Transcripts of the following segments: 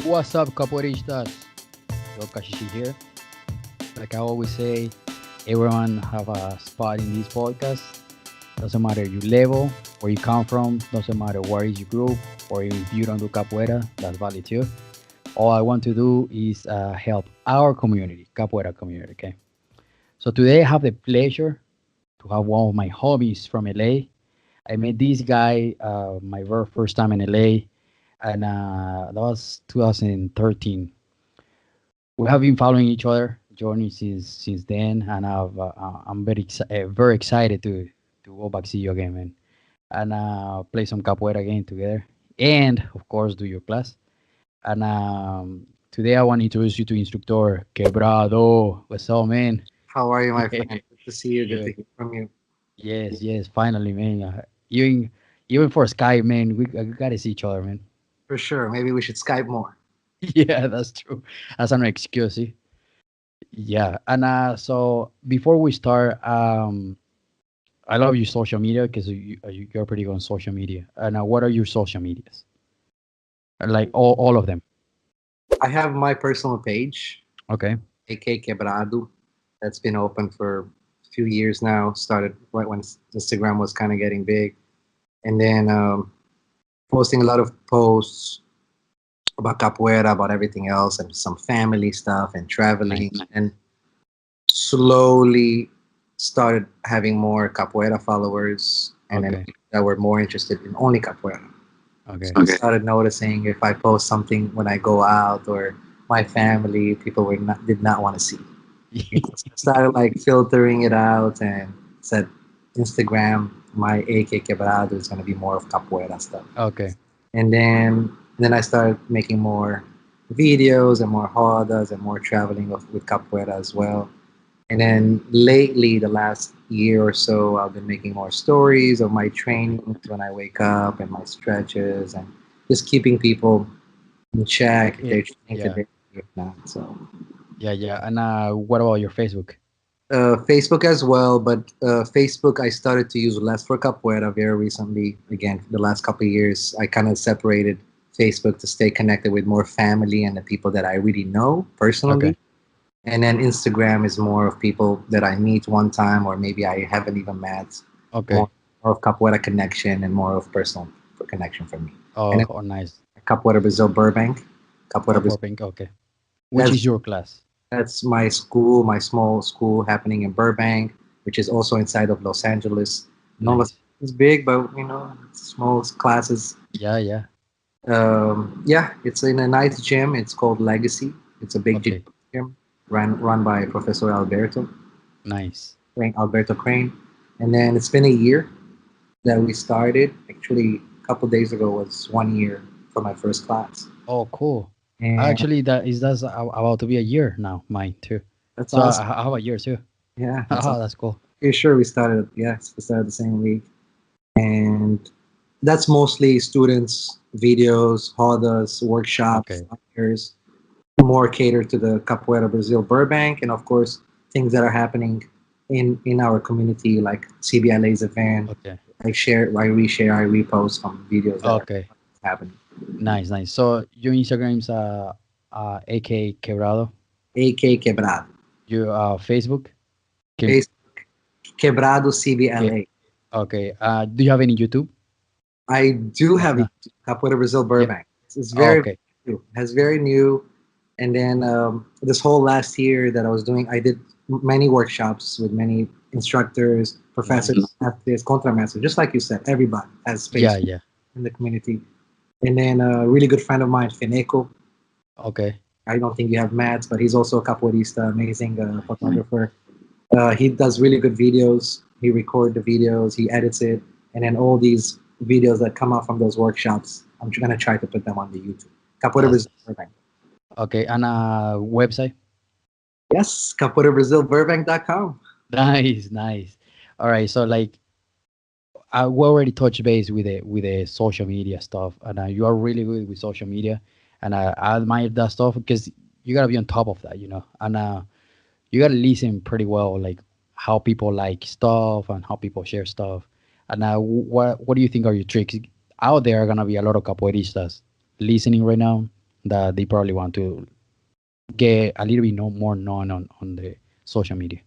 What's up, Capoeiristas? Yo, Kashishi here. Like I always say, everyone have a spot in this podcast. Doesn't matter your level, where you come from, doesn't matter where is your group, or if you don't do capoeira, that's valid too. All I want to do is help our community, capoeira community. Okay. So today I have the pleasure to have one of my homies from LA. I met this guy my very first time in LA, and that was 2013. We have been following each other journey since then, and I'm very excited to go back see you again, man, and play some capoeira again together, and of course do your class. And today I want to introduce you to instructor Quebrado. What's up, man? How are you, my friend? Good to see you. Good to Good. hear from you. Yes, finally, man. Even even for Skype, man, we gotta see each other, man. For sure. Maybe we should Skype more. Yeah, that's true. That's an excuse. See? Yeah, and so before we start, I love your social media because you're pretty good on social media. And what are your social medias? Like all of them. I have my personal page, Okay. AK Quebrado. That's been open for a few years now. Started right when Instagram was kind of getting big. And then posting a lot of posts about capoeira, about everything else, and some family stuff and traveling. Nice. And slowly started having more capoeira followers and then Okay. people that were more interested in only capoeira. So Okay. I started noticing if I post something when I go out or my family, people did not want to see. So I started like filtering it out and said Instagram, my AK Quebrado is going to be more of capoeira stuff. Okay. And then I started making more videos and more rodas and more traveling with capoeira as well. And then lately, the last year or so, I've been making more stories of my Okay. trainings when I wake up and my stretches and just keeping people in check if Yeah. they're training Yeah. today, if not. So Yeah. And what about your Facebook? Facebook as well, but Facebook I started to use less for capoeira very recently. Again, the last couple of years, I kind of separated Facebook to stay connected with more family and the people that I really know Okay. personally. And then Instagram is more of people that I meet one time or maybe I haven't even met. More, Okay. more of capoeira connection and more of personal connection for me. And then Oh, nice. Capoeira Brazil Burbank. Capoeira Oh, Brazil. Burbank. Okay. Which That's is your class? that's my school, my small school happening in Burbank, which is also inside of Los Angeles. No Los Nice. Angeles is big, but it's small classes. Yeah. Yeah, it's in a nice gym. It's called Legacy. It's a big Okay. gym run by Professor Nice. Alberto Crane. And then it's been a year that we started. Actually, a couple days ago was 1 year for my first class. Oh, cool. And Actually, that's about to be a year now, mine too. that's So awesome. I have a year too. Yeah, that's Oh, awesome. that's cool. Pretty sure we started the same week. And that's mostly students, videos, rodas, workshops, Okay. flyers, more catered to the Capoeira Brazil Burbank, and of course, things that are happening in our community, like CBLA's event. Okay. I reshare, I repost some videos that are Okay. happening. Nice. So your Instagram's AK Quebrado. AK Quebrado. Your Facebook. Can Facebook Quebrado okay. CBLA. Okay. Do you have any YouTube? I do Oh, have a no. Capoeira Brazil Yeah. Burbank. It's Oh, very okay. new. It's very new. And then this whole last year that I was doing, I did many workshops with many instructors, professors, Nice. masters, contramasters, just like you said, everybody has space Yeah. in the community. And then a really good friend of mine, Fineco. Okay. I don't think you have Matt, but he's also a capoeirista, amazing photographer. He does really good videos. He records the videos, he edits it, and then all these videos that come out from those workshops, I'm gonna try to put them on the YouTube. Capoeira That's Brazil nice. Burbank. Okay. And website. Yes, capoeirabrazilburbank.com. Nice. All right. So like we already touched base with the social media stuff, and you are really good with social media, and I admire that stuff because you gotta be on top of that, and you gotta listen pretty well, like how people like stuff and how people share stuff, and what do you think are your tricks? Out there are gonna be a lot of capoeiristas listening right now. that they probably want to get a little bit more known on the social media.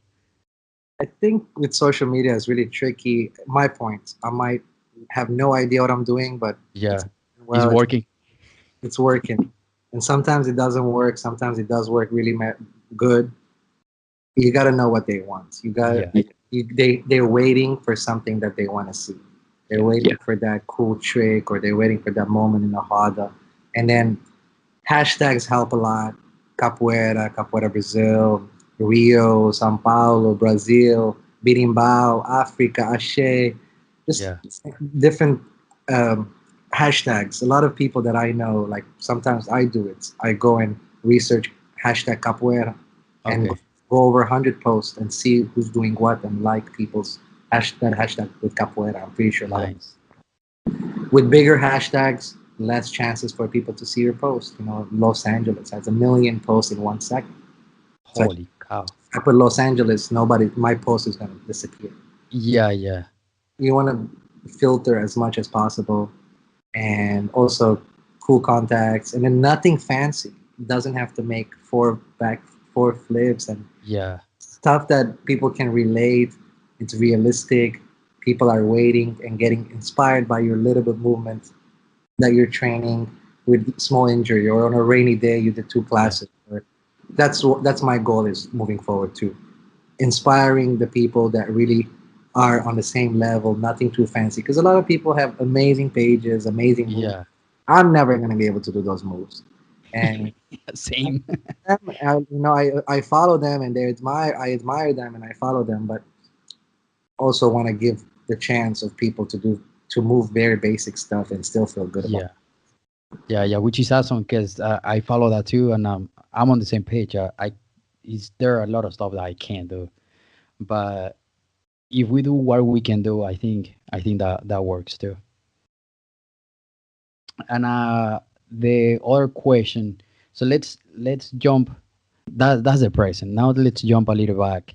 I think with social media is really tricky. My point, I might have no idea what I'm doing, but it's Yeah, it's well, working. it's working. And sometimes it doesn't work. Sometimes it does work really good. You got to know what they want. Yeah, They're waiting for something that they want to see. They're yeah, waiting for that cool trick, or they're waiting for that moment in the harda. And then hashtags help a lot. Capoeira, Capoeira Brazil, Rio, São Paulo, Brazil, Birimbau, Africa, Axé, just yeah. different um, hashtags. A lot of people that I know, like sometimes I do it. I go and research hashtag Capoeira and Okay, go over 100 posts and see who's doing what and like people's hashtag with Capoeira. I'm pretty sure a lot of nice. with bigger hashtags, less chances for people to see your post. Los Angeles has a million posts in 1 second. So Holy cow. I put Los Angeles, my post is going to disappear. Yeah, yeah, You want to filter as much as possible, and also cool contacts, and then nothing fancy. It doesn't have to make four flips and yeah, stuff that people can relate. It's realistic. People are waiting and getting inspired by your little bit movement that you're training with small injury, or on a rainy day you did two yeah, classes. That's my goal is moving forward too, inspiring the people that really are on the same level, nothing too fancy, because a lot of people have amazing pages, amazing moves. yeah. I'm never going to be able to do those moves, and Same. I follow them and I admire them and I follow them, but also want to give the chance of people to move very basic stuff and still feel good about Yeah, yeah, yeah. Which is awesome because I follow that too, and I'm on the same page. I is there are a lot of stuff that I can't do, but if we do what we can do, I think that that works too. And the other question. So let's jump. That's the present. Now let's jump a little back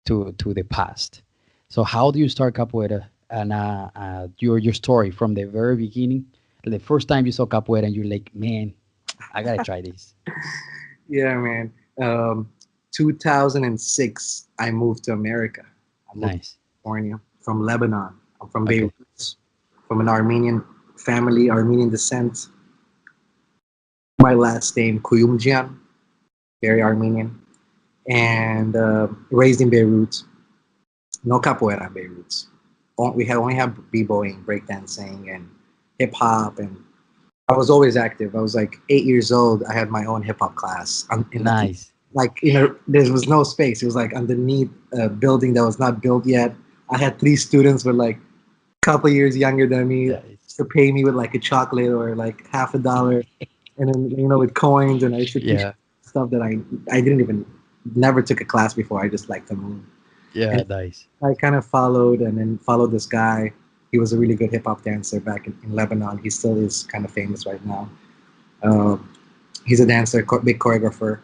to the past. So how do you start capoeira and your story from the very beginning? The first time you saw capoeira and you're like, man, I gotta try this. Yeah, man. um, 2006 I moved to America. I moved to Nice. California from Lebanon. I'm from Okay. Beirut, from an Armenian family, Armenian descent. My last name Kuyumjian, very Armenian, and raised in Beirut. No capoeira in Beirut. We only have b-boying, breakdancing, and hip hop, and I was always active. I was like 8 years old. I had my own hip hop class. Nice. There was no space. It was like underneath a building that was not built yet. I had three students were like a couple years younger than me Nice. to pay me with like a chocolate or like half a dollar, and then with coins. And I used to teach Yeah. stuff that I didn't even never took a class before. I just liked to move. Yeah. And Nice. I kind of followed and then followed this guy. He was a really good hip hop dancer back in Lebanon. He still is kind of famous right now. Uh, he's a dancer, big choreographer.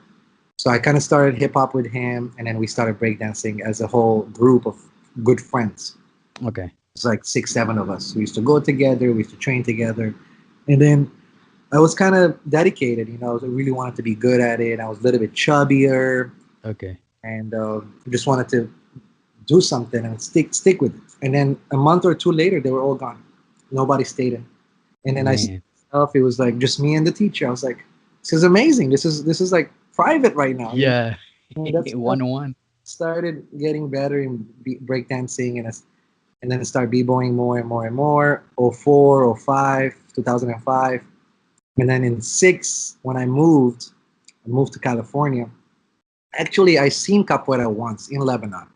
So I kind of started hip hop with him, and then we started breakdancing as a whole group of good friends. Okay. It's like six, seven of us. We used to go together, we used to train together, and then I was kind of dedicated. I really wanted to be good at it. I was a little bit chubbier, Okay. and just wanted to do something and stick with it. And then a month or two later, they were all gone. Nobody stayed in. And then I saw Man. myself, it was like just me and the teacher. I was like, this is amazing. This is like private right now. Yeah. That's One on one. started getting better in breakdancing, and then start b-boying more and more and more. Oh 04, oh 05, 2005. And then in 6, when I moved to California. Actually, I seen capoeira once in Lebanon.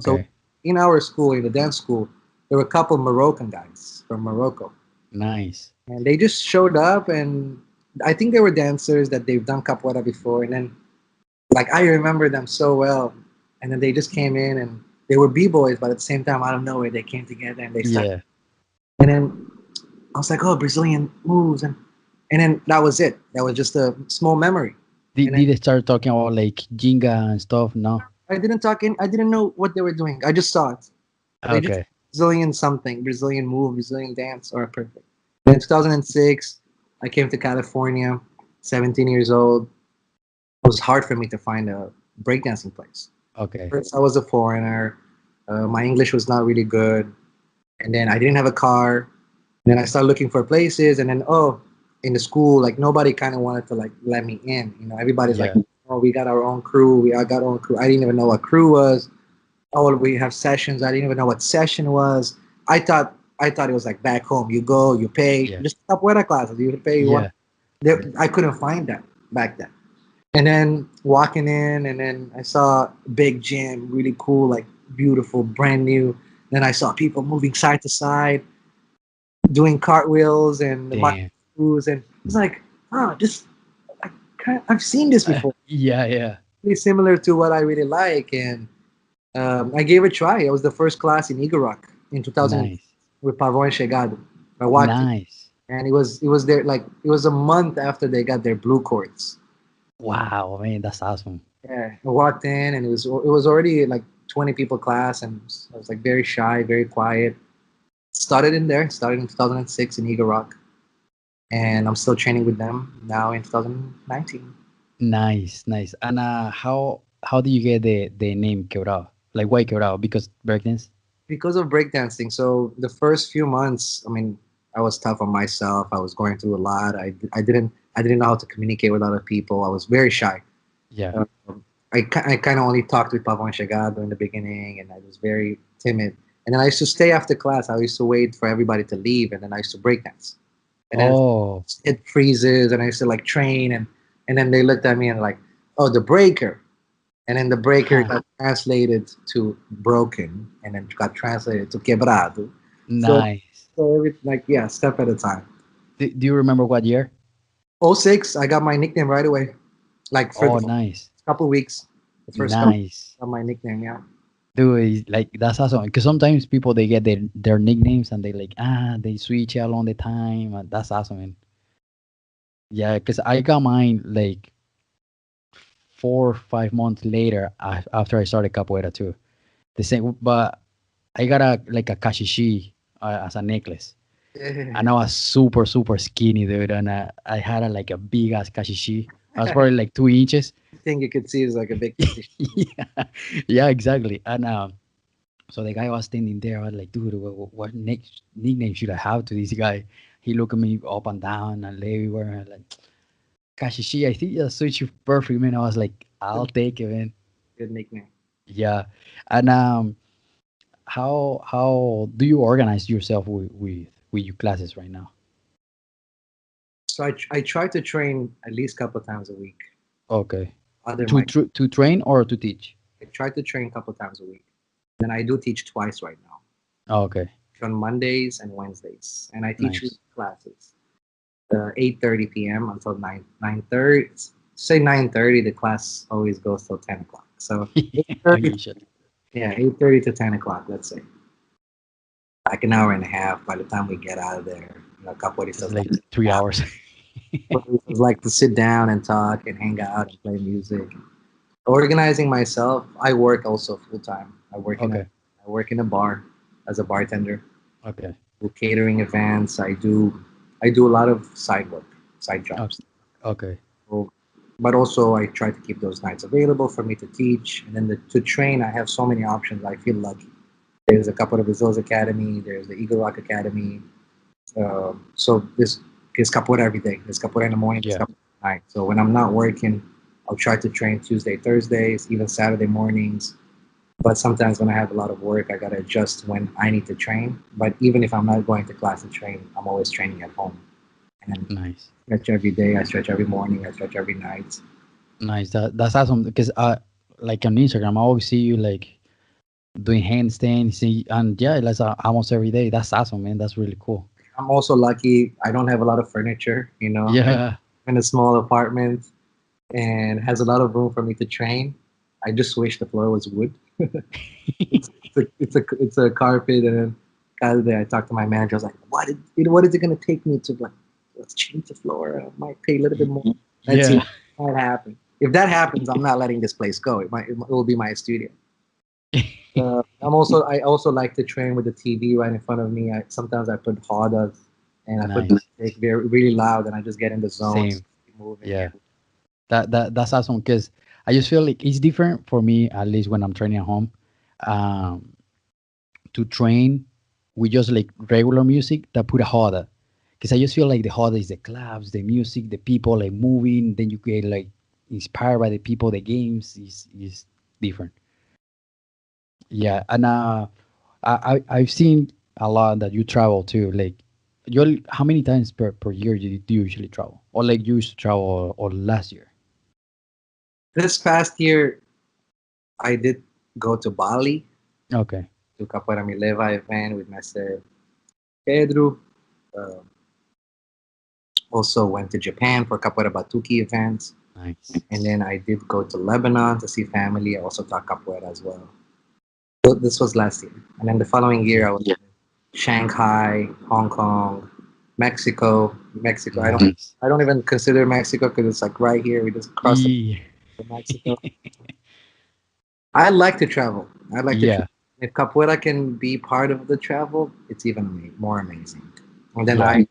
So Okay. in our school, in the dance school, there were a couple Moroccan guys from Morocco, Nice. and they just showed up, and I think they were dancers that they've done capoeira before, and then like I remember them so well, and then they just came in and they were b-boys, but at the same time, out of nowhere, they came together and they started, Yeah. and then I was like, oh, Brazilian moves, and then that was it. That was just a small memory, Did and then did they start talking about like Jinga and stuff? No. I didn't know what they were doing. I just saw it. They just Okay. Brazilian something, Brazilian move, Brazilian dance, or perfect. Then in 2006, I came to California. 17 years old, it was hard for me to find a breakdancing place. Okay. First, I was a foreigner. My English was not really good, and then I didn't have a car. And then I started looking for places, and then in the school, like nobody kind of wanted to like let me in. You know, everybody's like, Yeah. "Oh, we got our own crew. I got our own crew." I didn't even know what crew was. Oh, we have sessions. I didn't even know what session was. I thought it was like back home. You go, you pay, Yeah. just capoeira classes. You pay. You want. Yeah. I couldn't find that back then. And then walking in, and then I saw a big gym, really cool, like beautiful, brand new. Then I saw people moving side to side, doing cartwheels and the Damn. moves, and it's like, oh, this I've seen this before. Yeah. Yeah. Really similar to what I really like, and I gave it a try. It was the first class in Eagle Rock in 2000 Nice. with Pavon Chegado. I walked in, Nice. and it was there like it was a month after they got their blue courts. Wow, man, that's awesome. Yeah, I walked in, and it was already like 20 people class, and I was like very shy, very quiet. Started in 2006 in Eagle Rock, and I'm still training with them now in 2019 Nice, nice. And how do you get the name Quebrado? Like why Quebrado? Because breakdance? because of breakdancing. So the first few months, I mean, I was tough on myself. I was going through a lot. I didn't know how to communicate with other people. I was very shy. Yeah. Um, I kind of only talked with Pavon Chegado in the beginning, and I was very timid. And then I used to stay after class. I used to wait for everybody to leave, and then I used to breakdance. And then Oh, it freezes, and I used to like train, and then they looked at me and like, oh, the breaker. And then the breaker huh. got translated to broken, and then got translated to quebrado. So, Nice. so every like yeah, step at a time. Do you remember what year? '06, I got my nickname right away. Like for Oh, the nice. couple weeks, the first couple Nice. of my nickname, yeah. Dude, like that's awesome. Because sometimes people they get their nicknames and they like they switch it along the time. And that's awesome, man. Yeah, because I got mine like 4 or 5 months later after I started capoeira too. The same, but I got a like a kashishi as a necklace, and I was super super skinny, dude, and I had like a big ass kashishi. I was probably like 2 inches. Thing you could see is like a big. Yeah, yeah, exactly. And so the guy was standing there. I was like, dude, what next nickname should I have to this guy? He looked at me up and down and everywhere. And like, kashishi, I think that suits you perfect, man. I was like, I'll take it, man. Good nickname. Yeah, and how do you organize yourself with your classes right now? So I try to train at least a couple times a week. Okay, Other to my to train or to teach? I try to train a couple times a week. Then I do teach twice right now, Oh, okay, on Mondays and Wednesdays, and I teach nice. classes. 8:30 p.m. until 9:30. Say 9:30. The class always goes till 10 o'clock. So Okay, 8:30, shit. yeah, 8:30 to 10 o'clock. Let's say like an hour and a half. By the time we get out of there, It's capoeiristas like 3 hours. like to sit down and talk and hang out and play music. Organizing myself. I work also full time. Okay, I work in a bar as a bartender. okay, Do catering events. I do a lot of side work, side okay, jobs. okay. So, but also I try to keep those nights available for me to teach, and then to train. I have so many options. I feel lucky. There's a couple of Brazil's Academy. There's the Eagle Rock Academy. So this is capoeira every day. There's capoeira in the morning. There's Yeah, capoeira at night. So when I'm not working, I'll try to train Tuesday, Thursdays, even Saturday mornings. But sometimes when I have a lot of work, I gotta adjust when I need to train. But even if I'm not going to class to train, I'm always training at home. And nice, stretch every day. I stretch every morning. I stretch every night. nice. That's awesome because like on Instagram, I always see you like doing handstands, see, and yeah, that's almost every day. That's awesome, man. That's really cool. I'm also lucky. I don't have a lot of furniture. I live Yeah, in a small apartment and has a lot of room for me to train. I just wish the floor was wood. It's a carpet, and then the other day I talked to my manager. I was like, what is it gonna take me to like let's change the floor? I might pay a little bit more. Let's see yeah. what might happen. If that happens, I'm not letting this place go. It will be my studio. I also like to train with the TV right in front of me. Sometimes I put hardas and I put Nice. music very really loud, and I just get in the zone. Same. moving. Yeah. Yeah. That's awesome because I just feel like it's different for me, at least when I'm training at home. Um, to train with just like regular music that put a harder. Because I just feel like the harder is the clubs, the music, the people like moving. Then you get like inspired by the people, the games is different. Yeah, and I've seen a lot that you travel too. Like, you how many times per year do you usually travel, or like you used to travel, or last year? This past year, I did go to Bali Okay, to Capoeira Mileva event with Mr. Pedro. Uh, Also went to Japan for Capoeira Batuki events. nice. And then I did go to Lebanon to see family. I also taught Capoeira as well. So this was last year. And then the following year, Yeah, I was in Shanghai, Hong Kong, Mexico. Mexico. nice. I don't even consider Mexico because it's like right here. We just crossed Yeah, to Mexico. I like to travel. I like to travel. yeah, If Capoeira can be part of the travel, it's even more amazing. And then yeah,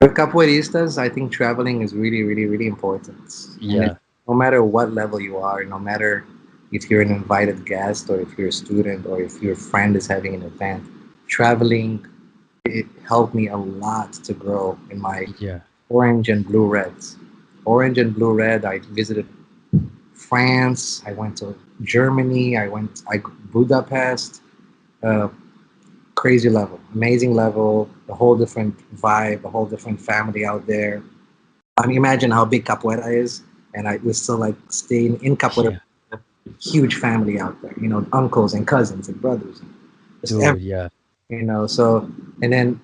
for capoeiristas, I think traveling is really, really, really important. And yeah, no matter what level you are, no matter if you're an invited guest or if you're a student or if your friend is having an event, traveling, it helped me a lot to grow in my yeah, orange and blue reds. Orange and blue red, I visited France, I went to Germany, I Budapest, uh, crazy level, amazing level, a whole different vibe, a whole different family out there. I mean, imagine how big Capoeira is, and I was still like staying in Capoeira, yeah, huge family out there, uncles and cousins and brothers, and just dude, yeah, so, and then,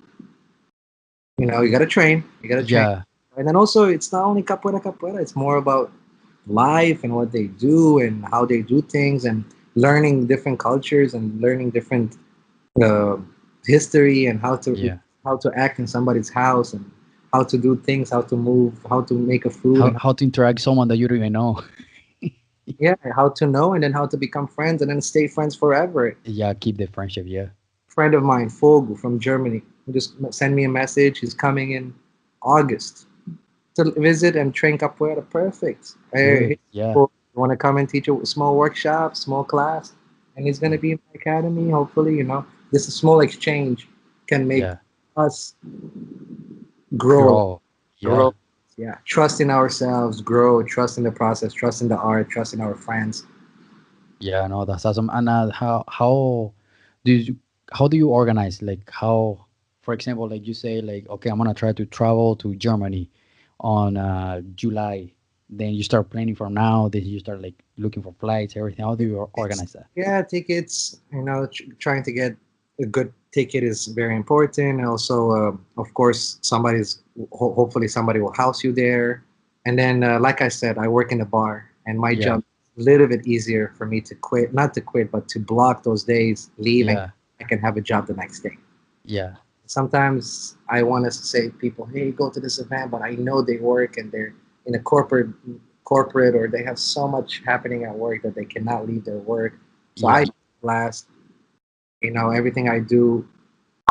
you gotta train. yeah, And then also, it's not only Capoeira, it's more about life and what they do and how they do things and learning different cultures and learning different uh, history and yeah. how to act in somebody's house and how to do things, how to move, how to make a food, and How to interact with someone that you don't even know. yeah, how to know and then how to become friends and then stay friends forever. Yeah, keep the friendship. Yeah, Friend of mine, Fogel from Germany, he just send me a message. He's coming in August to visit and train capoeira. Perfect. dude. Hey, Yeah, you want to come and teach a small workshop, small class, and he's going to yeah, be in my academy. Hopefully, this small exchange can make yeah. us grow, Grow. Yeah, grow. Yeah, trust in ourselves, grow, trust in the process, trust in the art, trust in our friends. yeah. No, that's awesome. And do you how do you organize? Like, how, for example, like you say, like, okay, I'm gonna try to travel to Germany on July. Then you start planning from now. Then you start like looking for flights, everything. How do you It's, organize that? yeah, tickets. Trying to get a good ticket is very important. And also, of course, hopefully somebody will house you there. And then, like I said, I work in a bar, and my Yeah, job is a little bit easier for me to quit, not to quit, but to block those days, leave, and yeah, I can have a job the next day. yeah, Sometimes I want to say to people, hey, go to this event, but I know they work and they're in a corporate or they have so much happening at work that they cannot leave their work. So I yeah, last, everything I do,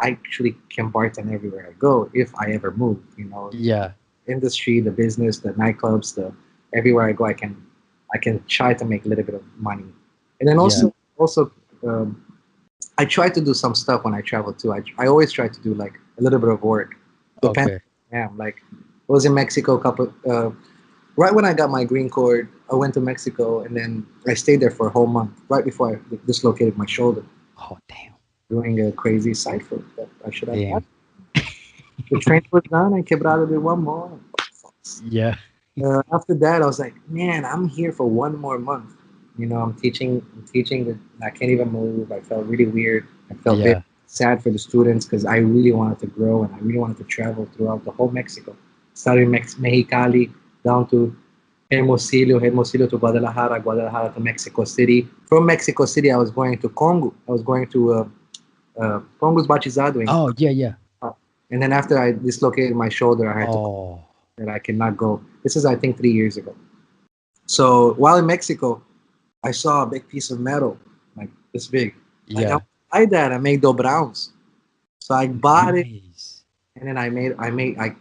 I actually can bartend everywhere I go if I ever move. yeah, Industry, the business, the nightclubs, the everywhere I go, I can try to make a little bit of money, and then yeah. also um, I try to do some stuff when I travel too. I always try to do like a little bit of work. Depends. Okay. Yeah, like I was in Mexico right when I got my green card. I went to Mexico and then I stayed there for a whole month right before I dislocated my shoulder Oh, damn, doing a crazy side flip that I should have done. damn. The train was done and Quebrado did one more. Yeah, After that, I was like, man, I'm here for one more month. I'm teaching. I can't even move. I felt really weird. I felt very yeah, sad for the students because I really wanted to grow and I really wanted to travel throughout the whole Mexico. Starting Mexicali down to Hermosillo to Guadalajara, Guadalajara to Mexico City. From Mexico City, I was going to Congo. I was going to Congo's Batizado. oh, yeah, yeah. And then after I dislocated my shoulder, I had to Oh, that I cannot go. This is, I think, 3 years ago. So while in Mexico, I saw a big piece of metal, like this big. Like I yeah. buy that, I make dobrowns. So I bought it, Nice. and then I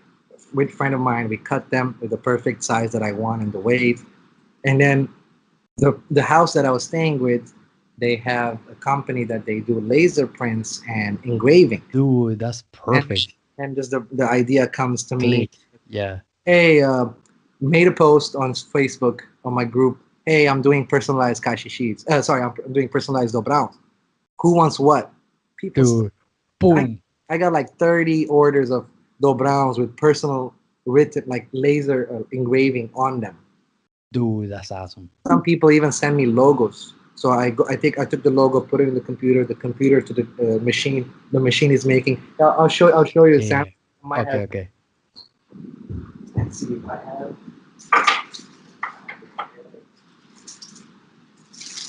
with a friend of mine. We cut them with the perfect size that I want and the weight. And then the house that I was staying with, they have a company that they do laser prints and engraving. Dude, that's And perfect. and just the idea comes to me. Click. Yeah. Hey, made a post on Facebook on my group. Hey, I'm doing personalized kashi sheets. Sorry, I'm doing personalized dobrao. Who wants what? People. Dude. I Boom. I got like 30 orders of dobrowns with personal written like laser engraving on them. Dude, that's awesome. Some people even send me logos. So I took the logo, put it in the computer. The computer to the machine. The machine is making. I'll show you a Yeah. sample. I might Okay, have. okay. Let's see if I have.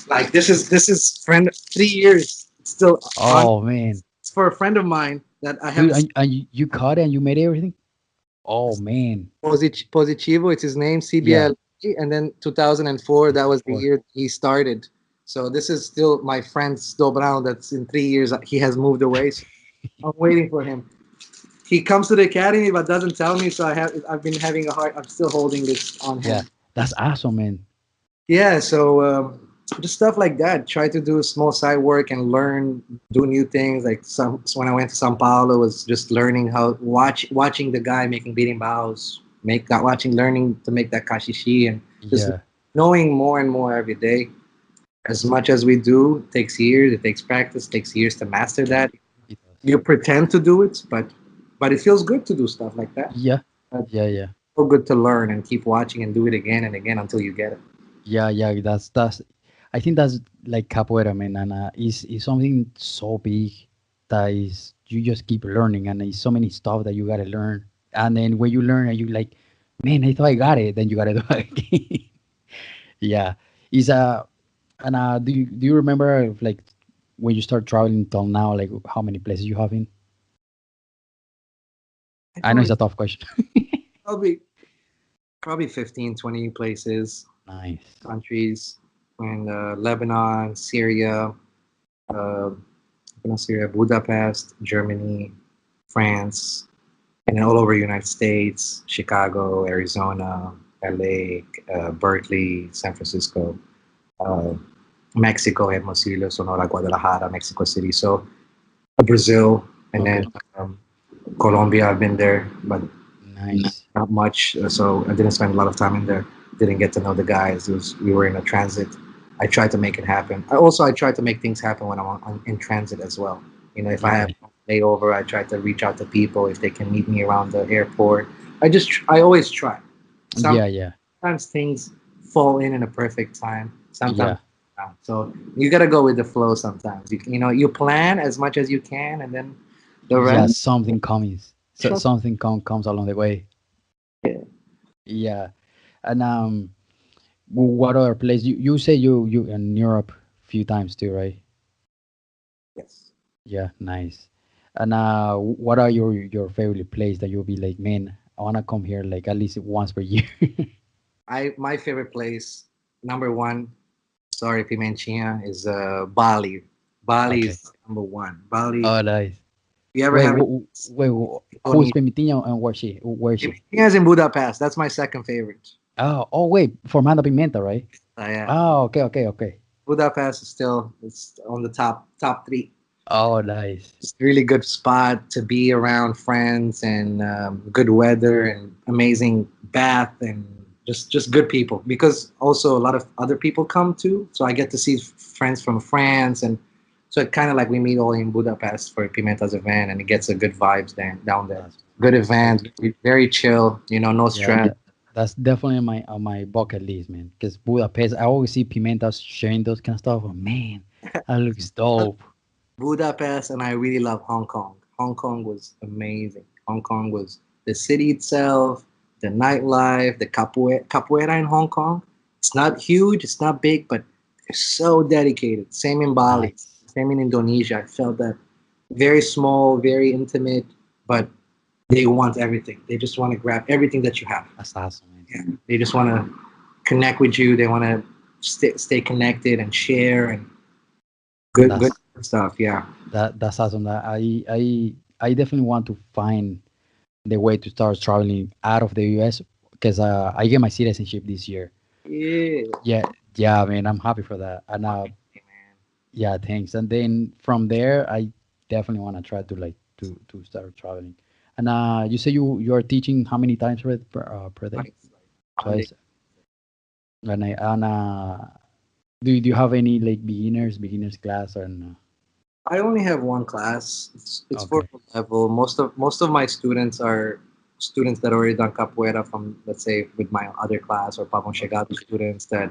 Like this is friend 3 years. It's still on. Oh man. It's for a friend of mine that I Dude, haven't. and you cut it and you made everything? Oh man. Positivo, it's his name, Yeah. CBL, and then 2004, that was the Four. year he started. So this is still my friend Sto Brown. That's in 3 years he has moved away. So I'm waiting for him. He comes to the academy but doesn't tell me. So I've been having a hard. I'm still holding this on Yeah. him. That's awesome, man. Yeah. So just stuff like that. Try to do small side work and learn, do new things. Like when I went to Sao Paulo, was just learning how watching the guy making beating bows, learning to make that kashishi, and just Yeah. knowing more and more every day. As much as we do, it takes years. It takes practice. It takes years to master that. It does. You pretend to do it, but it feels good to do stuff like that. Yeah. But Yeah, yeah. so good to learn and keep watching and do it again and again until you get it. Yeah, yeah. That's I think that's like capoeira, man, and is something so big that is you just keep learning, and there's so many stuff that you gotta learn, and then when you learn and you like, man, I thought I got it, then you gotta do it again. Yeah, is and do you remember like when you start traveling till now, like how many places you have in? I I know don't it's a tough question. probably probably 15, 20 places, Nice. countries, in Lebanon, Syria, uh, Syria, Budapest, Germany, France, and then all over the United States, Chicago, Arizona, LA, Berkeley, San Francisco, uh, Mexico, Hermosillo, Sonora, Guadalajara, Mexico City. So Brazil, and then Okay. Colombia. I've been there, but Nice. not much. So I didn't spend a lot of time in there. Didn't get to know the guys. We were in a transit. I tried to make it happen. I tried to make things happen when in transit as well. You know, if I have Okay. a layover, I try to reach out to people if they can meet me around the airport. I always try. Yeah, yeah, Sometimes things fall in a perfect time. Sometimes yeah. not. So you gotta go with the flow. Sometimes you plan as much as you can, and then the Yeah, rest. something comes. So Trust. something comes along the way. Yeah. And what other place you say you in Europe few times too, right? Yes. Yeah, nice. And what are your favorite place that you'll be like, man, I wanna come here like at least once per year. My favorite place, number one, sorry, Pimenchina, is Bali. Bali Okay. is number one. Bali. Oh, nice. If you ever Wait, have who's Indonesia, Pimitinho and where she? Where is she? Pimenchina is in Budapest. That's my second favorite. Oh, wait, Formando Pimenta, right? Yeah, Oh, okay, okay, okay. Budapest is still it's on the top three. Oh, nice. It's a really good spot to be around friends and good weather and amazing bath and just good people because also a lot of other people come too. So I get to see friends from France and so it kind of like we meet all in Budapest for Pimenta's event and it gets a good vibes down there. That's Good that, event, very chill, no yeah, stress. that's definitely on my bucket list, man. Because Budapest, I always see Pimentas sharing those kind of stuff. Oh, man, that looks dope. Budapest, and I really love Hong Kong. Hong Kong was amazing. Hong Kong was the city itself, the nightlife, the capoeira in Hong Kong. It's not huge, it's not big, but they're so dedicated. Same in Bali, Nice. same in Indonesia. I felt that very small, very intimate, but they want everything. They just want to grab everything that you have. That's awesome, man. Yeah. They just want to connect with you. They want to stay connected and share and good That's stuff. Yeah. that's awesome. That I definitely want to find the way to start traveling out of the US because I get my citizenship this year. Yeah. Yeah, yeah, man, I'm happy for that. And Hey, man. yeah, thanks. And then from there, I definitely want to try to like to start traveling. And you say you are teaching how many times per day? Twice, like Monday. Twice. And do you have any like beginners class or no? I only have one class. It's for Okay. the level. Most of my students are students that already done capoeira from, let's say, with my other class, or Pabon Chegado students that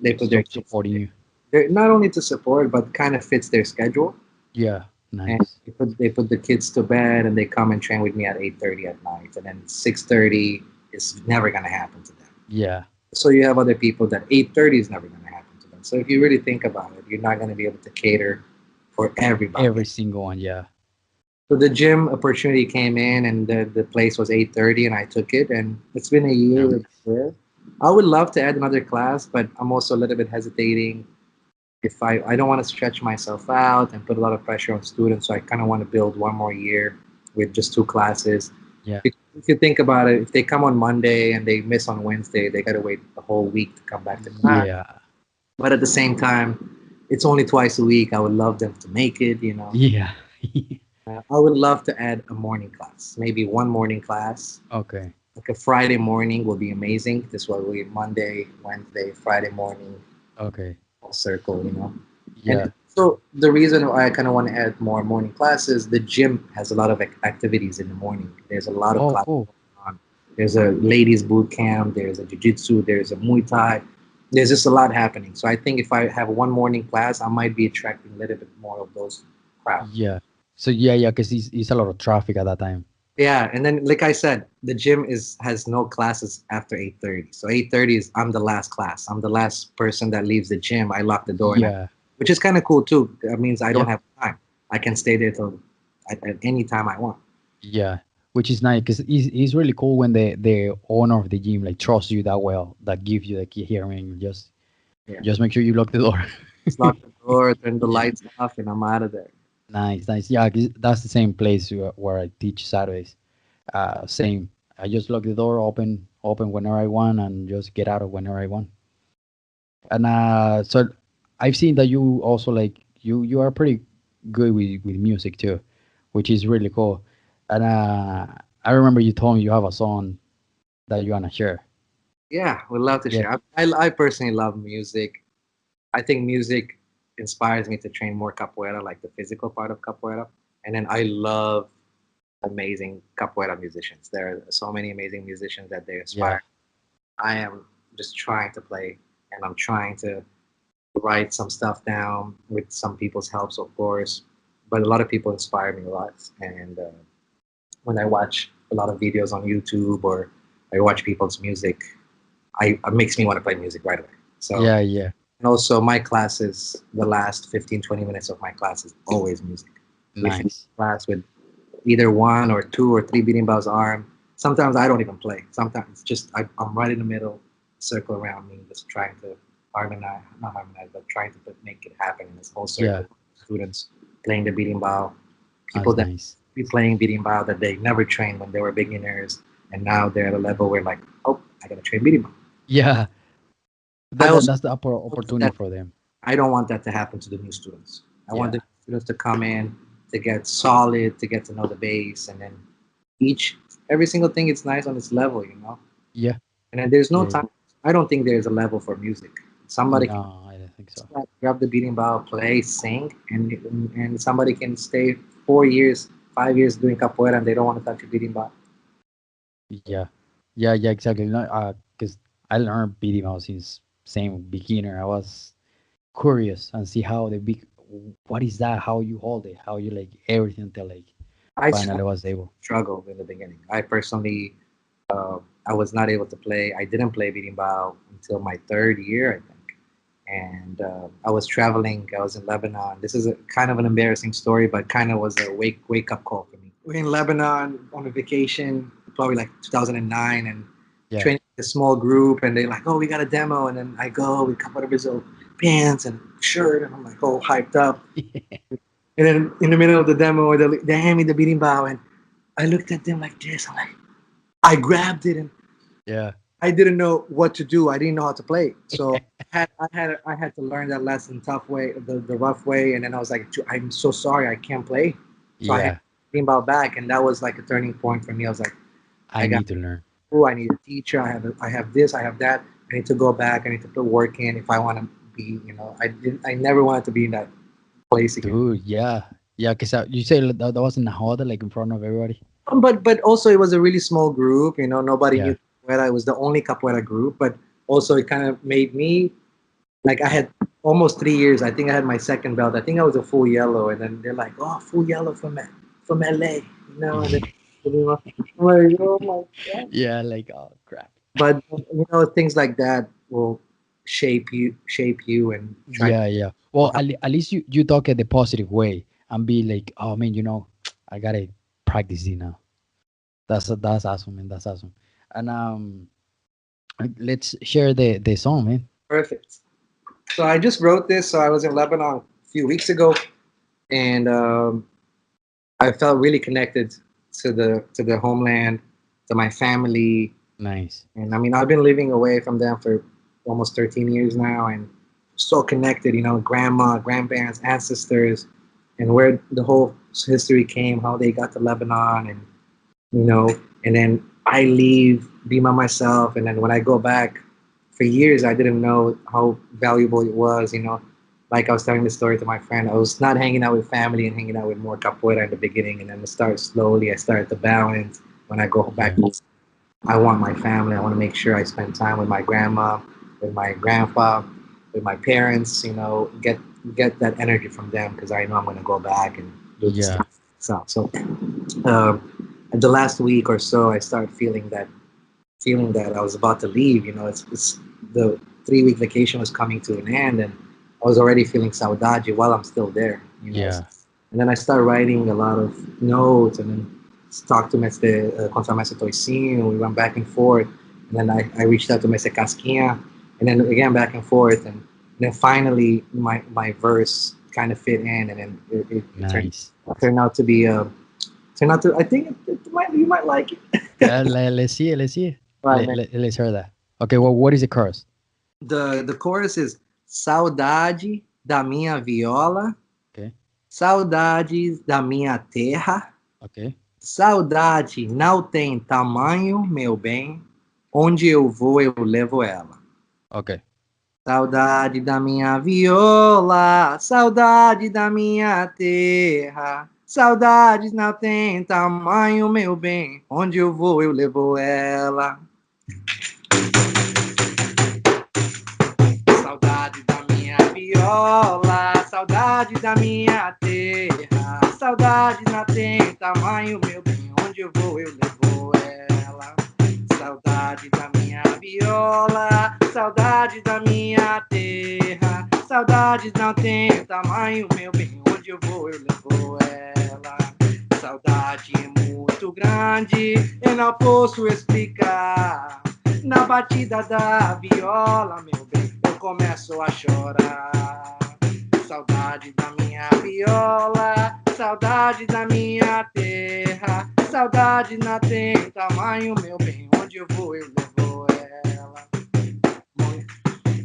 they put their Stop kids supporting there. you. They're not only to support, but kind of fits their schedule. Yeah, And nice. they put the kids to bed, and they come and train with me at 8:30 at night, and then 6:30 is never gonna happen to them. Yeah, So you have other people that 8:30 is never gonna happen to them. So if you really think about it, you're not gonna be able to cater for everybody. every single one. Yeah, So the gym opportunity came in, and the place was 8:30, and I took it, and it's been a year with nice. there. I would love to add another class, but I'm also a little bit hesitating. If I don't want to stretch myself out and put a lot of pressure on students, so I kind of want to build one more year with just two classes. Yeah, Because if you think about it, if they come on Monday and they miss on Wednesday, they got to wait the whole week to come back to class. yeah, But at the same time, it's only twice a week. I would love them to make it. yeah. I would love to add a morning class, maybe one morning class. Okay, Like a Friday morning will be amazing. This will be Monday, Wednesday, Friday morning, okay. all circle. And Yeah. so the reason why I kind of want to add more morning classes, the gym has a lot of activities in the morning. There's a lot of Oh, classes cool. going on. There's a ladies boot camp. There's a jiu-jitsu. There's a Muay Thai. There's just a lot happening. So I think if I have one morning class, I might be attracting a little bit more of those crowd. Yeah. So yeah, because it's a lot of traffic at that time. Yeah, and then like I said, the gym is has no classes after 8:30. So 8:30 is I'm the last class. I'm the last person that leaves the gym. I lock the door, Yeah, which is kind of cool too. That means I don't yeah, have time. I can stay there till at any time I want. yeah. Which is nice because it's really cool when the owner of the gym like trusts you that well, that gives you the key here and Yeah, just make sure you lock the door. just lock the door, turn the Yeah. lights off, and I'm out of there. Nice, nice. Yeah, 'cause that's the same place where I teach Saturdays. Same. I just lock the door, open whenever I want, and just get out of whenever I want. And so I've seen that you also like you are pretty good with music too, which is really cool. And I remember you told me you have a song that you wanna share. Yeah, would love to Yeah, share. I personally love music. I think music inspires me to train more capoeira, like the physical part of capoeira. And then I love amazing capoeira musicians. There are so many amazing musicians that they yeah, inspire. I am just trying to play, and I'm trying to write some stuff down with some people's helps, of course. But a lot of people inspire me a lot. And when I watch a lot of videos on YouTube, or I watch people's music, it makes me want to play music right away. So, yeah, yeah. and also my classes, the last 15, 20 minutes of my class is always music. We finish Nice. class with either one or two or three beating balls arm. Sometimes I don't even play. Sometimes it's just I'm right in the middle, circle around me, just trying to harmonize, not harmonize, but trying to make it happen in this whole Yeah, circle. Students playing the beating ball, people that's that nice. be playing beating ball that they never trained when they were beginners, and now they're at a level where like, oh, I gotta train beating ball. Yeah, I also that's the want opportunity that for them. I don't want that to happen to the new students. I want Yeah, the students to come in to get solid, to get to know the base, and then each every single thing is nice on its level. yeah, And then there's no yeah, yeah. time. I don't think there's a level for music. Somebody can No, I don't think so. grab the beating ball, play, sing, and somebody can stay 4 years, 5 years doing capoeira, and they don't want to touch a beating ball. Yeah, yeah, yeah, exactly. No, because I learned BDMO since same beginner. I was curious and see how the big, what is that? How you hold it? How you like everything until like I finally was able. struggled in the beginning. I personally, I was not able to play. I didn't play beating ball until my third year, I think. And I was traveling. I was in Lebanon. This is a kind of an embarrassing story, but kind of was a wake up call for me. We're in Lebanon on a vacation, probably like 2009, and Yeah, training a small group. And they're like, "Oh, we got a demo." And then I go with Capoeira Brazil pants and shirt, and I'm like all hyped up. And then in the middle of the demo, they hand me the beating bow, and I looked at them like this. I'm like, I grabbed it and Yeah. I didn't know what to do. I didn't know how to play. So I had to learn that lesson tough way, the rough way. And then I was like, I'm so sorry, I can't play. So I had to Yeah. think about back, and that was like a turning point for me. I was like, I I got need to learn. school, I need a teacher, I have this, I have that. I need to go back. I need to put work in if I want to be. I never wanted to be in that place again. Dude, yeah. Yeah, because you say that was in the hall, like in front of everybody? But also it was a really small group. Nobody Yeah. knew capoeira. It was the only capoeira group, but also it kind of made me like I had almost 3 years. I think I had my second belt. I think I was a full yellow, and then they're like, "Oh, full yellow from LA," and then I'm like, "Oh my god!" Yeah, like, oh, crap. But things like that will shape you, and try to Yeah, yeah. Well, help. at least you talk it the positive way and be like, oh man, I gotta practice it now. That's awesome, man. That's awesome. And let's share the song, man. Perfect. So I just wrote this. So I was in Lebanon a few weeks ago, and I felt really connected to the homeland, to my family, Nice. and I mean I've been living away from them for almost 13 years now, and so connected. Grandma, grandparents, ancestors, and where the whole history came, how they got to Lebanon, and you know, and then I leave, be by myself, and then when I go back, for years I didn't know how valuable it was. Like I was telling the story to my friend, I was not hanging out with family and hanging out with more capoeira in the beginning, and then it started slowly. I started to balance. When I go back, Yeah. I want my family. I want to make sure I spend time with my grandma, with my grandpa, with my parents. Get that energy from them because I know I'm going to go back and do the Yeah. stuff. So, the last week or so, I started feeling that I was about to leave. It's the 3 week vacation was coming to an end, and I was already feeling saudade while I'm still there. Yeah. And then I started writing a lot of notes, and then talked to contra Mestre Toicinho. We went back and forth, and then I reached out to Mestre Casquinha, and then again back and forth, and then finally my verse kind of fit in, and then it Nice. turned out to be turned out to I think you might like it. Let's see it. Let's see it. Right, man. Let's hear that. Okay, well, what is the chorus? The chorus is saudade da minha viola, Okay. saudades da minha terra, Okay. saudade não tem tamanho, meu bem, onde eu vou eu levo ela. Okay. Saudade da minha viola, saudade da minha terra, saudades não tem tamanho, meu bem, onde eu vou eu levo ela. Saudade da minha viola, saudade da minha terra, saudade não tem tamanho, meu bem, onde eu vou eu levo ela. Saudade da minha viola, saudade da minha terra, saudades não tem tamanho, meu bem, onde eu vou eu levo ela. Saudade é muito grande, eu não posso explicar. Na batida da viola, meu bem, eu começo a chorar. Saudade da minha viola, saudade da minha terra, saudade não tem tamanho, meu bem, onde eu vou levo ela.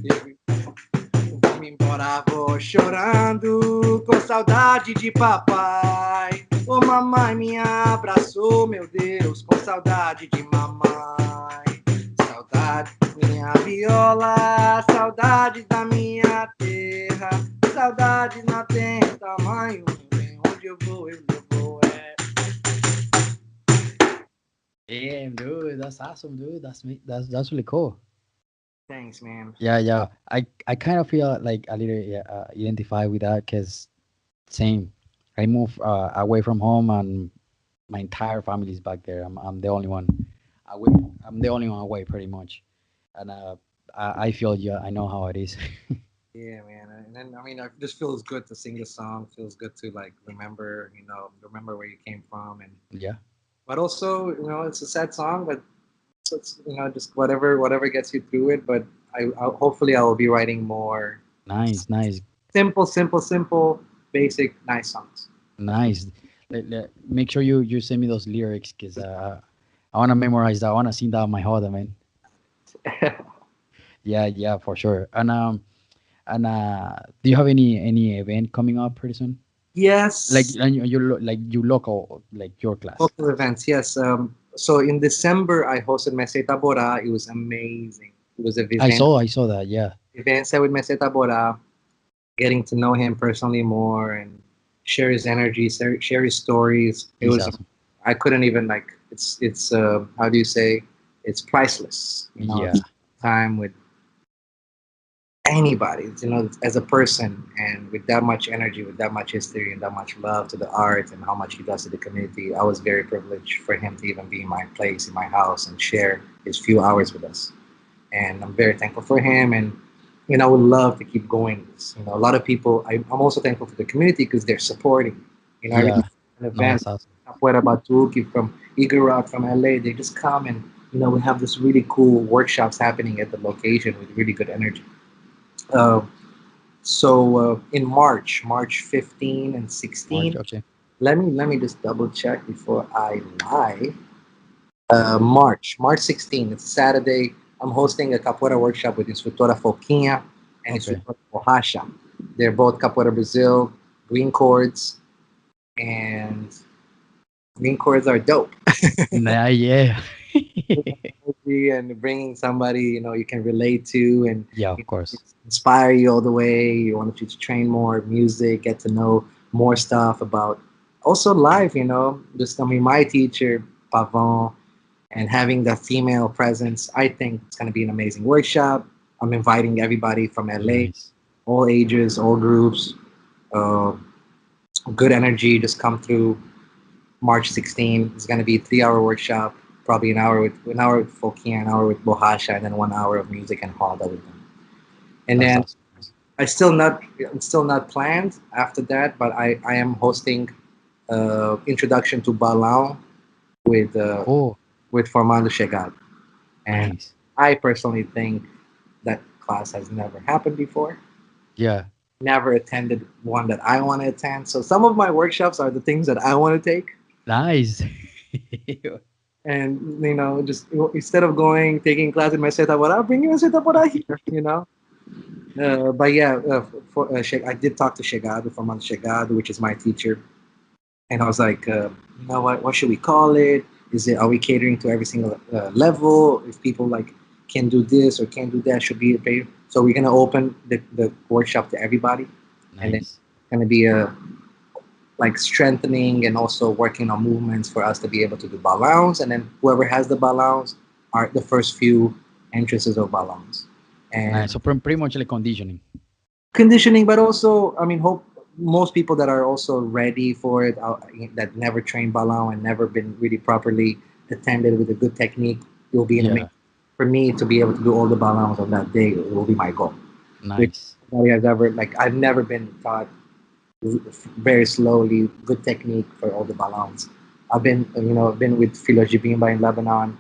Eu vou-me embora, vou chorando, com saudade de papai. Ô mamãe me abraçou, meu Deus, com saudade de mamãe. Saudade da minha viola, saudade da minha terra, saudade não tem tamanho, meu bem, onde eu vou levo Damn, dude, that's awesome, dude. That's really cool. Thanks, man. Yeah, yeah. I kind of feel like a little, yeah, identify with that because same. I moved away from home and my entire family is back there. I'm the only one away. I'm the only one away pretty much, and I feel, yeah, I know how it is. Yeah, man. And then I mean, it just feels good to sing the song. Feels good to like remember where you came from, and Yeah, but also it's a sad song, but it's just whatever gets you through it. But hopefully I will be writing more nice, nice, simple, basic, nice songs. nice. Make sure you send me those lyrics because I want to memorize that. I want to sing that on my heart, man. Yeah, yeah, for sure. And do you have any event coming up pretty soon? Like Yes, and like you local like your class. local events. Yes. So in December, I hosted Meseta Bora. It was amazing. It was a event. I saw that. Yeah, Event with Meseta Bora, getting to know him personally more and share his energy, share his stories. It he's was, awesome. I couldn't even like, it's how do you say, it's priceless, Yeah, time with anybody, as a person, and with that much energy, with that much history and that much love to the art and how much he does to the community. I was very privileged for him to even be in my place, in my house, and share his few hours with us. And I'm very thankful for him. And I would love to keep going this. A lot of people. I'm also thankful for the community because they're supporting. Every time yeah. an No, event, that's awesome. Capoeira Batuki from Eagle Rock from LA, they just come and we have this really cool workshops happening at the location with really good energy. Uh, so in March 15 and March. 16. Okay. Let me just double check before I lie. March 16th. It's a Saturday. I'm hosting a capoeira workshop with Instrutora Foquinha and Okay. Instrutora Borracha. They're both Capoeira Brazil, green chords, and green chords are dope. Nah, yeah. And bringing somebody you can relate to and Yeah, you of know, course. inspire you all the way. You want you to train more music, get to know more stuff about also life. Just my teacher Pavon, and having the female presence. I think it's going to be an amazing workshop. I'm inviting everybody from LA, Nice. all ages, all groups. Uh, Good energy. Just come through. March 16th. It's going to be a 3 hour workshop. Probably an hour with Fokia, an hour with Bohasha, and then 1 hour of music and Halda with them. And That's then awesome. it's still not planned after that, but I am hosting introduction to Balao with uh, Cool. with Formando Chegado. And Nice. I personally think that class has never happened before. Yeah. Never attended one that I want to attend. So some of my workshops are the things that I want to take. Nice. And just instead of going taking class in my I'll bring you a setup here. But yeah, I did talk to Chegado from Chegado, which is my teacher, and I was like, what should we call it? Are we catering to every single level? If people like can do this or can't do that, should be paid. So we're gonna open the workshop to everybody, and then Nice. gonna be a like strengthening and also working on movements for us to be able to do balance. And then whoever has the balance are the first few entrances of balance. Nice. And So pretty much like conditioning. conditioning, but also, I mean, hope most people that are also ready for it, that never trained balao and never been really properly attended with a good technique, it will be an amazing Yeah. for me to be able to do all the balaos on that day. It will be my goal. Which Nice. nobody has ever like. I've never been taught very slowly good technique for all the balaos. I've been with Philo Jibimba in Lebanon.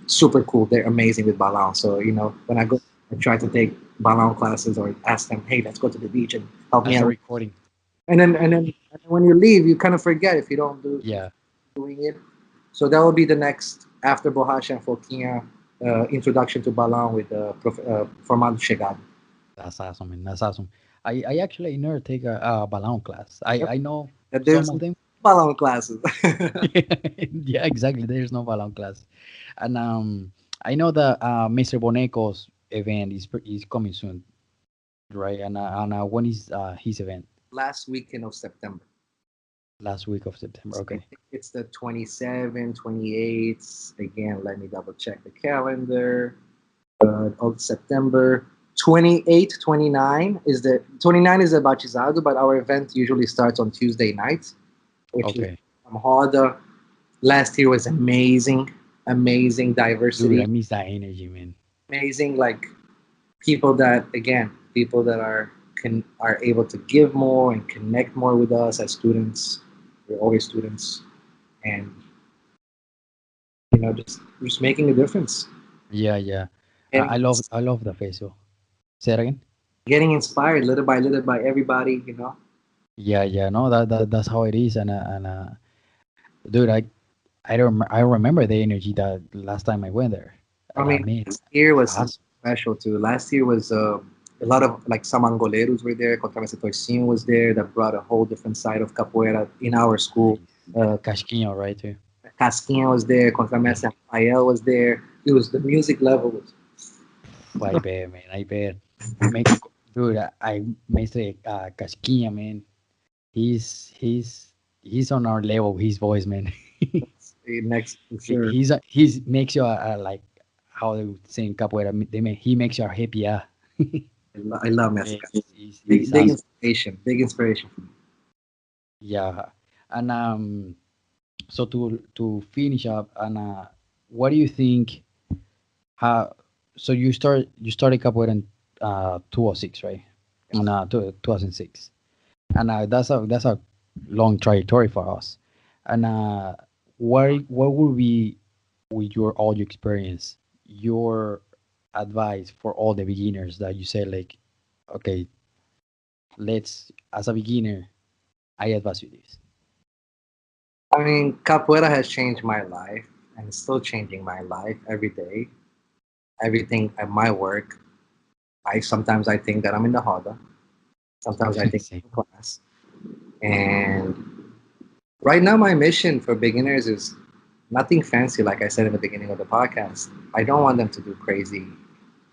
Super cool. They're amazing with balao. So when I go I try to take balloon classes or ask them, hey, let's go to the beach and help I me start out. recording. And then when you leave, you kind of forget if you don't do Yeah. doing it. So that will be the next after Bohasha and Foquinha introduction to balloon with Formado Chegado. That's awesome, man. That's awesome. I actually never take a balloon class. Yep. I know That some there's of them. balloon classes. Yeah, exactly. There's no balloon class. And I know that Mr. Boneco's event is coming soon, right? And when is his event? Last weekend of September. Last week of September. I Okay. think it's the 27th, 28th. Again, let me double check the calendar. Of September 28, 29 is the 29 is the Bachizado, but our event usually starts on Tuesday nights, which is Okay. Roda. Last year was amazing, amazing Dude, I diversity, miss that energy, man. amazing like people that are able to give more and connect more with us as students. We're always students, and just making a difference, Yeah, yeah. getting I love the festival. Say it again. getting inspired little by everybody. Yeah, yeah. No, that's how it is. Dude, I remember the energy that last time I went there. I I mean, mean, last year was something awesome. special too. Last year was a lot of like some Angoleros were there. Contramestre Torcinho was there that brought a whole different side of capoeira in our school. Nice. Uh, Casquinho, right too. Casquinha was there. Yeah. Contramestre Rafael was there. It was the music level was I bet, man. I bet. Make, dude, I Mestre Casquinha, man. He's on our level. His voice, man. next for sure. He's makes you like how they would say in capoeira. He makes you happy. Yeah. I love Man, Messi. he's Big awesome. inspiration. Big inspiration for me. Yeah. And so to finish up, and what do you think? How so you started capoeira in 2006, right? In 2006, and that's a long trajectory for us. And what would be with your all your experience, your advice for all the beginners that you say like, okay, let's as a beginner, I advise you this. I mean, capoeira has changed my life and it's still changing my life every day. Everything at my work. I think that I'm in the Hoda. Sometimes I think Same. I'm in class. And right now, my mission for beginners is nothing fancy, like I said in the beginning of the podcast. I don't want them to do crazy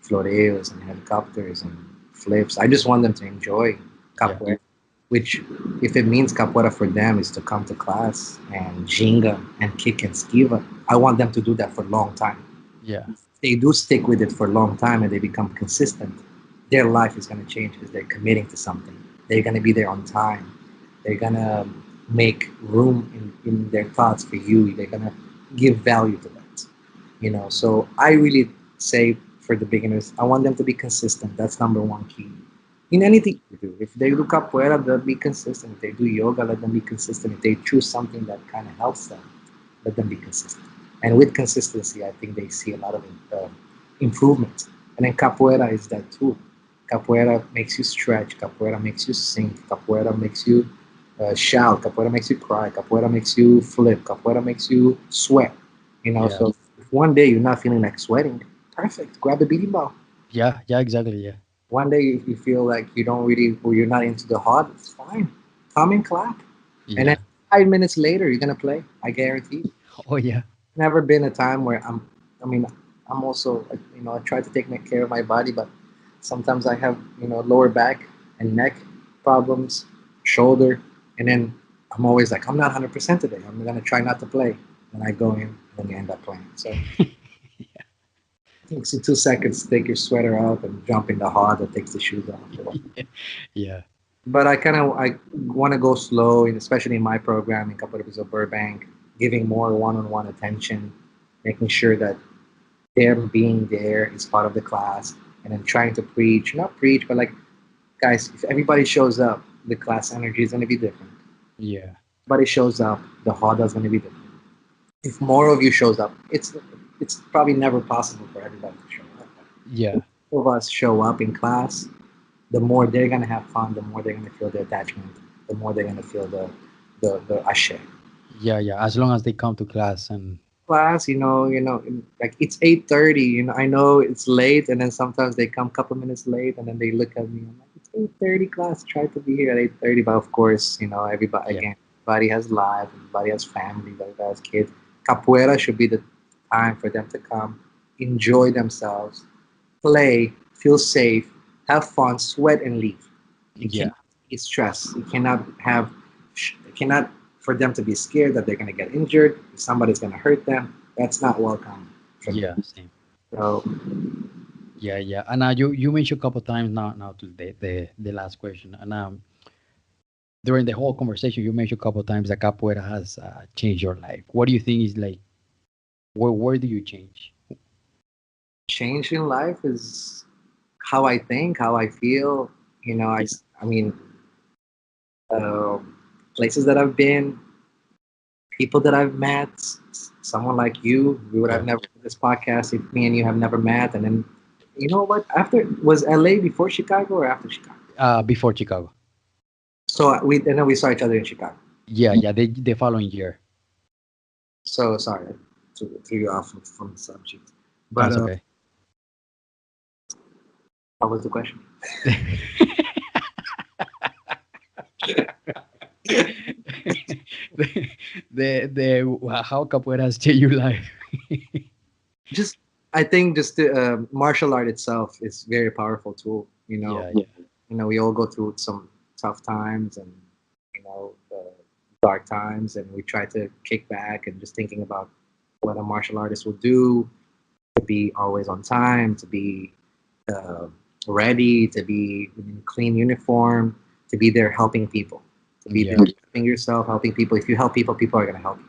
floreos and helicopters and flips. I just want them to enjoy Yeah, capoeira, which, if it means capoeira for them, is to come to class and jinga and kick and skiva. I want them to do that for a long time. yeah, They do stick with it for a long time and they become consistent, their life is going to change because they're committing to something. They're going to be there on time. They're going to make room in their thoughts for you. They're going to give value to that. So I really say for the beginners, I want them to be consistent. That's number one key. In anything you do, if they do capoeira, they'll be consistent. If they do yoga, let them be consistent. If they choose something that kind of helps them, let them be consistent. And with consistency, I think they see a lot of improvement. And then capoeira is that too. Capoeira makes you stretch. Capoeira makes you sing. Capoeira makes you shout. Capoeira makes you cry. Capoeira makes you flip. Capoeira makes you sweat. yeah, So if one day you're not feeling like sweating, perfect. Grab a beating ball. yeah, yeah. Exactly. Yeah, One day if you feel like you don't really, or you're not into the hot, it's fine. Come and clap. And then yeah. 5 minutes later, you're gonna play. I guarantee. Oh yeah, Never been a time where I mean, I'm also, I try to take care of my body, but sometimes I have, lower back and neck problems, shoulder, and then I'm always like, I'm not 100% today. I'm going to try not to play. And I go in, and then you end up playing. So it takes you 2 seconds to take your sweater off and jump in the hot that takes the shoes off. yeah, But I want to go slow, and especially in my program in Capoeira Burbank, giving more one-on-one attention, making sure that them being there is part of the class, and then trying to preach, not preach, but like, guys, if everybody shows up, the class energy is going to be different. yeah, Everybody shows up, the hada is going to be different. If more of you shows up, it's probably never possible for everybody to show up. yeah, Of us show up in class, the more they're going to have fun, the more they're going to feel the attachment, the more they're going to feel the ashe. yeah, yeah. As long as they come to class and Class, like it's 8:30. I know it's late, and then sometimes they come a couple minutes late, and then they look at me. I'm like, it's 8:30 class. Try to be here at 8:30, but of course, everybody yeah, again, everybody has life, everybody has family, everybody has kids. Capoeira should be the time for them to come, enjoy themselves, play, feel safe, have fun, sweat, and leave. You yeah, cannot be stressed. You cannot have, you cannot for them to be scared that they're going to get injured, somebody's going to hurt them. That's not welcome for me. yeah. Same. So Yeah, yeah. And you mentioned a couple times now to the last question, and during the whole conversation, you mentioned a couple times that capoeira has changed your life. What do you think is like? Where do you change? change in life is how I think, how I feel. Yeah, I mean, uh, places that I've been, people that I've met, someone like you, we would have yeah. never done this podcast if me and you have never met. And then, you know what? After was LA before Chicago or after Chicago? Before Chicago. So and then we saw each other in Chicago. Yeah, yeah, the following year. So sorry to threw you off from the subject. But That's okay. what was the question? the, the how capoeira has changed your life. Just I think just the martial art itself is very powerful tool. Yeah, yeah, We all go through some tough times and dark times, and we try to kick back and just thinking about what a martial artist will do, to be always on time, to be uh, ready, to be in clean uniform, to be there helping people, to be yeah, there helping yourself, helping people. If you help people, people are going to help you.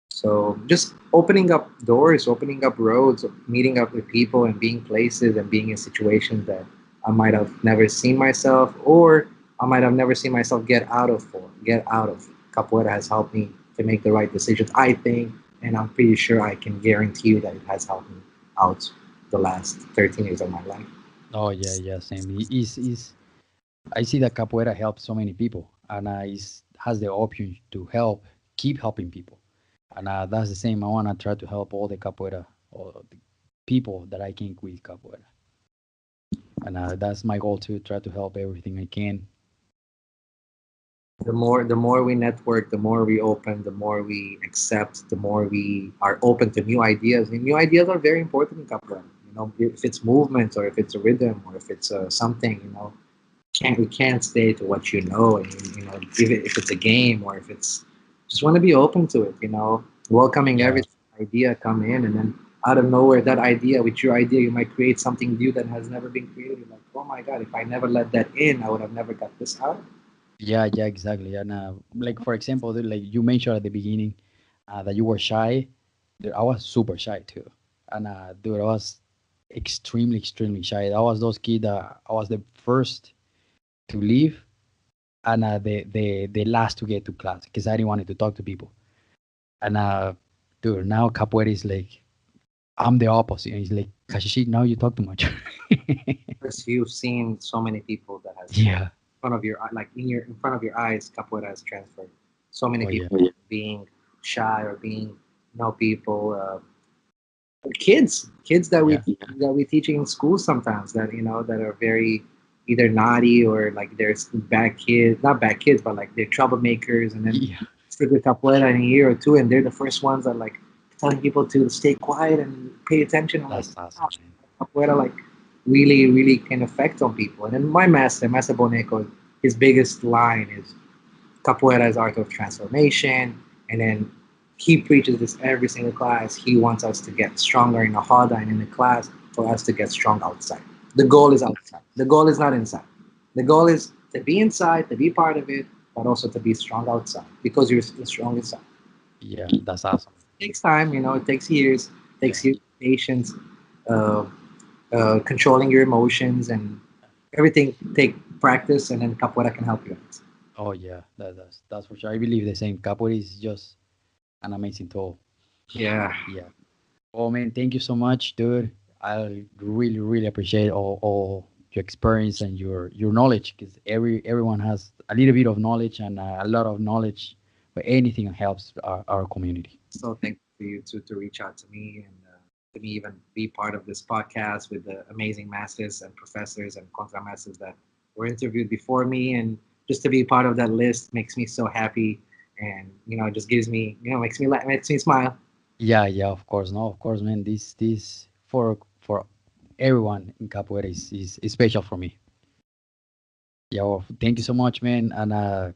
So just opening up doors, opening up roads, meeting up with people and being places and being in situations that I might have never seen myself, or I might have never seen myself get out of. Capoeira has helped me to make the right decisions, I think, and I'm pretty sure I can guarantee you that it has helped me out the last 13 years of my life. oh yeah, yeah, same. Is I see that capoeira helps so many people, and is has the option to help, keep helping people, and that's the same. I want to try to help all the capoeira, all the people that I can with capoeira, and that's my goal to try to help everything I can. The more we network, the more we open, the more we accept, the more we are open to new ideas. And new ideas are very important in capoeira. If it's movement or if it's a rhythm or if it's something, we can't stay to what and if it's a game or if it's just want to be open to it. Welcoming Yeah, every idea come in, and then out of nowhere, that idea with your idea, you might create something new that has never been created. Like, oh my god, if I never let that in, I would have never got this out. yeah, yeah, exactly. And like for example, like you mentioned at the beginning, that you were shy. Dude, I was super shy too, and dude, I was extremely, extremely shy. I was those kid that I was the first to leave and the last to get to class because I didn't want to talk to people. And dude, now capoeira is like I'm the opposite. And he's like, Kashishi, now you talk too much. Because you've seen so many people that has Yeah. front of your like in front of your eyes, capoeira has transferred. So many Oh yeah. people being shy or being people, kids that we Yeah. teach in school sometimes that that are very either naughty or like there's bad kids, not bad kids, but like they're troublemakers, and then Yeah. stick with capoeira in a year or two, and they're the first ones that like telling people to stay quiet and pay attention. I'm like, That's awesome, gosh, man. capoeira like really can affect on people. And then my master Boneco, his biggest line is capoeira is art of transformation, and then he preaches this every single class. He wants us to get stronger in the roda and in the class for us to get strong outside. The goal is outside. The goal is not inside. The goal is to be inside, to be part of it, but also to be strong outside because you're strong inside. Yeah, that's awesome. It takes time, it takes years, it Yeah. takes years, patience, uh, controlling your emotions, and everything take practice, and then capoeira can help you out. Oh yeah, that's for sure. I believe the same. Capoeira is just an amazing tool. Yeah. Yeah. Oh man, thank you so much, dude. I really, really appreciate all your experience and your knowledge because everyone has a little bit of knowledge and a lot of knowledge, but anything helps our community. So thankful for you to reach out to me and to me even be part of this podcast with the amazing masters and professors and contramasters that were interviewed before me, and just to be part of that list makes me so happy, and it just gives me makes me smile. Yeah, yeah, of course. No, of course, man. This for everyone in Capoeira is special for me. Yeah, well, thank you so much, man, and I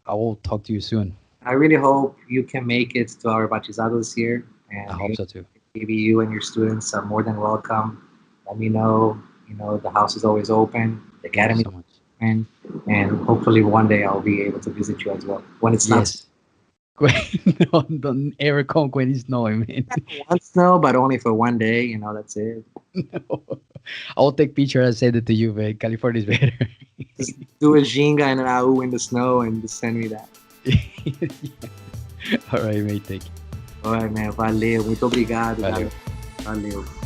will talk to you soon. I really hope you can make it to our bachizado this year, I and hope so too. maybe you and your students are more than welcome. Let me know. The house is always open. The Thank you academy so much. and hopefully one day I'll be able to visit you as well when it's not Yes. Don't ever come when it's snowing, man. once snow, but only for one day. That's it. No. I'll take picture and send it to you, man. California is better. Just do a ginga and an au in the snow and just send me that. All right, mate. Take it. All right, man. Valeu. Muito obrigado, Valeu. galera. Valeu.